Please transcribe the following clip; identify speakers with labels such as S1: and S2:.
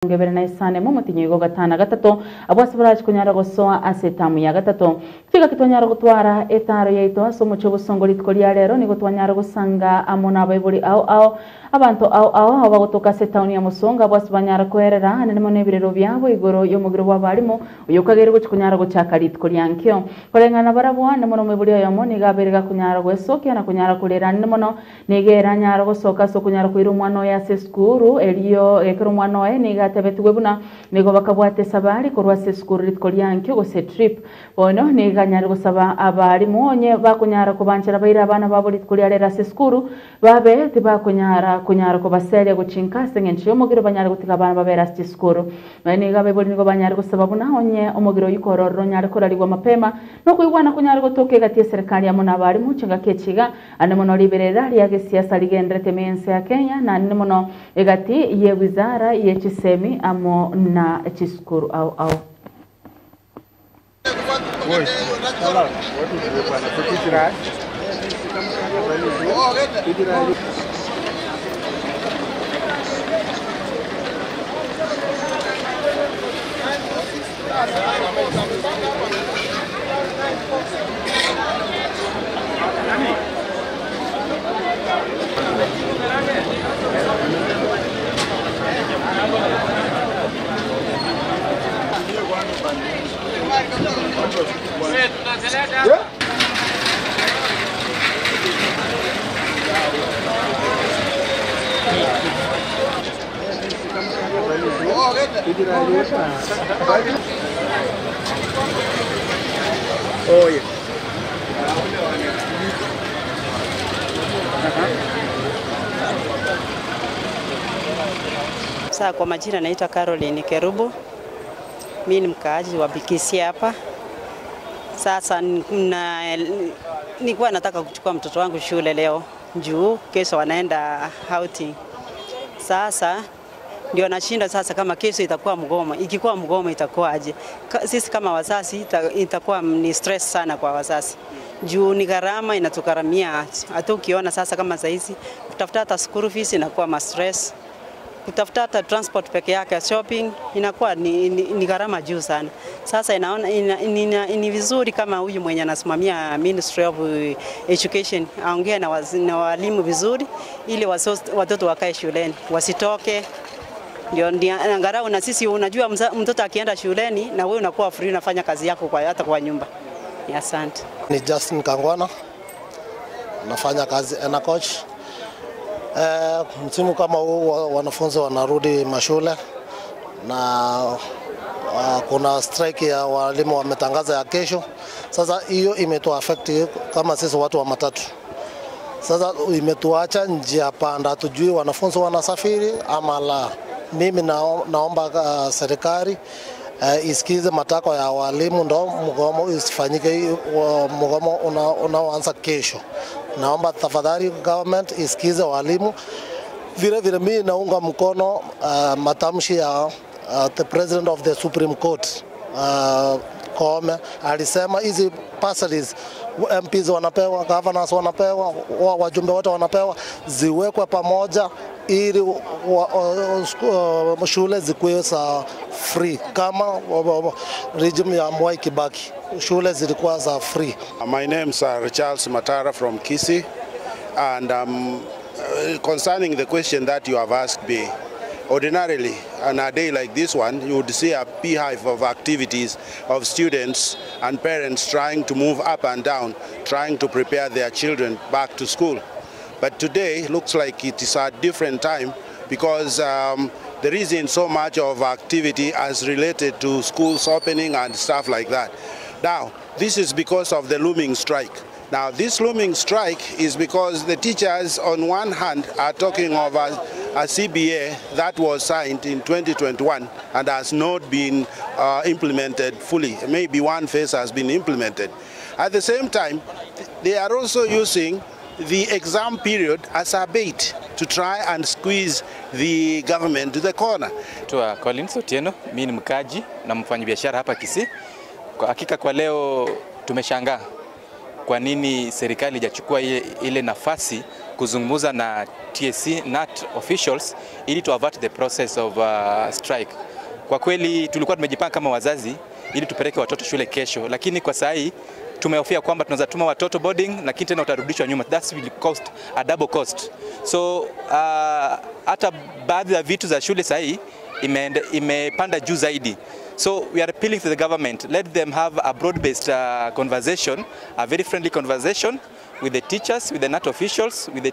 S1: Ngebere na isane mu mutinyigo gatana gatatu abwase baraje kunyara gosoa asetamu ya gatatu tiga kitonyara gutwara etaro yeito aso muco busongoli tkolia rero ni gutwanyara gusanga amona bayiburi ao abantu ao abagotoka setamu ya musonga abwase banyara kwerera hanene mo nebirero byabo igoro yo mugiro wabarimo uyokagere gukunyara gucaka litkolyankyo kolengana barabwa ne mono meburi yo mo ni gaberega kunyara gwesoke na kunyara kulera ne mono negera nyara gosoka so kunyara kuiru mwana ya seskuru eliyo ekero mwana ni gatebetwe buna nigo bakabwate sabari korwa seskuru litkolyankyo go se trip bono ni ganyara gusaba abari monye bakunyara kubanchira bayira abana babo litkolyarera seskuru babe tibakunyara kunyara ko basere gucinka sengenchi omugiro banyara gutika abana babera seskuru ni gabe boli nigo banyara gusaba buna onye omugiro yikororo nyara korarigwa mapema no kuigwana kunyara gotoke gatie serikali ya mona bari muchinga kechiga ane mono liberera liage siasa ligendrete mense ya Kenya na ane mono egati ye wizara ye chisemi amo na chiskuru au
S2: Oh yeah.
S3: Sasa kwa majina naitwa Caroline Kerubu. Mimi ni mkaaji wa Bikisi hapa. Sasa nilikuwa nataka kuchukua mtoto wangu shule leo juu kesho wanaenda outing. Sasa ndio nashinda sasa kama kesho itakuwa mgomo. Ikikuwa mgomo itakuwa aje? Sisi kama wazazi itakuwa ni stress sana kwa wazazi. Juu ni gharama inatukaramia. Hata ukiona sasa kama saizi kutafuta hata school fees inakuwa ma stress. Kutafuta hata transport peke yake, shopping inakuwa ni gharama juu sana. Sasa inaona ni vizuri kama huyu mwenye anasimamia Ministry of Education aongee na walimu vizuri ili watoto wakae shuleni wasitoke. Ndio angalau na sisi unajua mtoto akienda shuleni na wewe unakuwa free unafanya kazi yako hata kwa nyumba. Asante.
S4: Ni Justin Kangwana. Nafanya kazi na coach. Msimu kama huu wanafunzi wanarudi mashule na kuna strike ya walimu wametangaza ya kesho. Sasa hiyo imetuaffect kama sisi watu wa matatu. Sasa imetuacha njia panda, tujui wanafunzi wanasafiri ama la. Mimi naomba serikali isikize matakwa ya walimu ndo mgomo isifanyike, mgomo unaoanza kesho. Naomba tafadhali government isikize walimu. Vile mimi naunga mkono matamshi ya the president of the Supreme Court Koome alisema hizi bursaries MPs wanapewa, governors wanapewa, wajumbe wote wanapewa, ziwekwe pamoja ili shule zikuwe za free kama regime ya Mwai Kibaki. Shule zilikuwa za free.
S5: My name is Charles Matara from Kisii, and concerning the question that you have asked me, ordinarily on a day like this one you would see a beehive of activities of students and parents trying to move up and down, trying to prepare their children back to school. But today looks like it is a different time because there isn't so much of activity as related to schools opening and stuff like that. Now, this is because of the looming strike. Now, this looming strike is because the teachers on one hand are talking of a CBA that was signed in 2021 and has not been implemented fully. Maybe one phase has been implemented. At the same time, they are also using the exam period as a bait to try and squeeze the government to the corner.
S6: Tua Collins Otieno, mimi ni mkaji na mfanyabiashara hapa Kisii. Kwa hakika kwa leo tumeshangaa kwa nini serikali hajachukua ile nafasi kuzungumza na TSC NAT officials ili to avert the process of strike. Kwa kweli tulikuwa tumejipanga kama wazazi ili tupeleke watoto shule kesho, lakini kwa saa hii tumehofia kwamba tunaweza tuma watoto boarding lakini tena utarudishwa nyuma. That will cost a double cost. So hata baadhi ya vitu za shule saa hii imepanda juu zaidi. So we are appealing to the government, let them have a broad-based conversation, a very friendly conversation with the teachers, with the NAT officials, with the